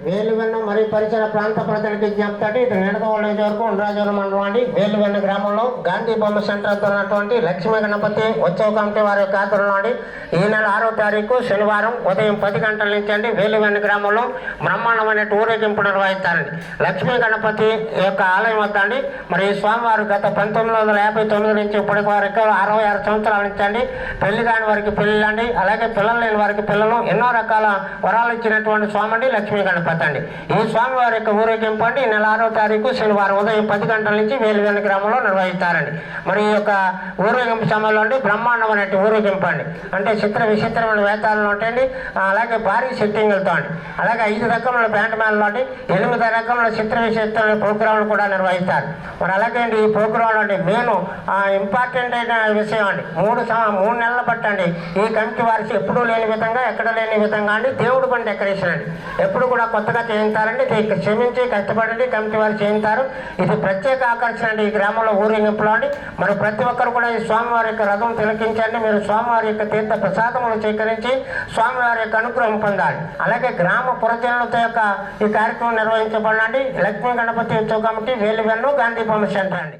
వేలువెన్ను మరియు పరిసర ప్రాంత ప్రజలకు విజ్ఞప్తి. ఇది నిడదవోలు వరకు ఉండ్రాజోలు మండలం అండి. వేలువెన్ను గ్రామంలో గాంధీ బొమ్మ సెంటర్తో ఉన్నటువంటి లక్ష్మీ గణపతి ఉత్సవ కమిటీ వారి యొక్క ఆధ్వర్యంలో అండి ఈ నెల 6వ తారీఖు శనివారం ఉదయం 10 గంటల నుంచి అండి వేలువెన్ను గ్రామంలో బ్రహ్మాండమైన ఊరేగింపు నిర్వహిస్తారండి. లక్ష్మీ గణపతి యొక్క ఆలయం వద్ద అండి మరి స్వామివారు గత 1959 నుంచి ఇప్పటి వరకు 66 సంవత్సరాల నుంచి అండి పెళ్లి కాని వారికి పెళ్ళి అండి, అలాగే పిల్లలు లేని వారికి పిల్లలు, ఎన్నో రకాల వరాలు ఇచ్చినటువంటి స్వామి అండి లక్ష్మీ గణపతి అండి. ఈ స్వామి వారి యొక్క ఊరేగింపు అండి ఈ నెల 6వ తారీఖు శనివారం ఉదయం 10 గంటల నుంచి వేలువెన్ను గ్రామంలో నిర్వహిస్తారండి. మరి ఈ యొక్క ఊరేగింపు సమయంలో అండి బ్రహ్మాండమైన ఊరేగింపు అండి, అంటే చిత్ర విచిత్రమైన వేతాలు ఉంటాయండి, అలాగే భారీ సెట్టింగులతో అండి, అలాగే 5 రకముల బ్యాండ్ మేళలో అండి 8 రకముల చిత్ర విచిత్రమైన ప్రోగ్రాంలు కూడా నిర్వహిస్తారు. మరి అలాగే అండి ఈ ప్రోగ్రాంలు అండి మెయిన్ ఇంపార్టెంట్ అయిన విషయం అండి 3 నెలల పట్టండి ఈ కమిటీ వారికి ఎప్పుడూ లేని విధంగా ఎక్కడ లేని విధంగా అండి దేవుడు పని డెకరేషన్ అండి ఎప్పుడు కూడా కొత్తగా చేయించారండి. క్షమించి కష్టపడండి కమిటీ వారు చేయించారు. ఇది ప్రత్యేక ఆకర్షణ అండి ఈ గ్రామంలో ఊరేగింపులో అండి. మరి ప్రతి ఒక్కరు కూడా ఈ స్వామివారి యొక్క రథం తిలకించండి. మీరు స్వామివారి యొక్క తీర్థ ప్రసాదములు స్వీకరించి స్వామివారి యొక్క అనుగ్రహం పొందాలి. అలాగే గ్రామ పురజనులతో యొక్క ఈ కార్యక్రమం నిర్వహించబడండి. లక్ష్మీ గణపతి ఉత్సవ కమిటీ వేలువెన్ను గాంధీ బొమ్మ సెంటర్ అండి.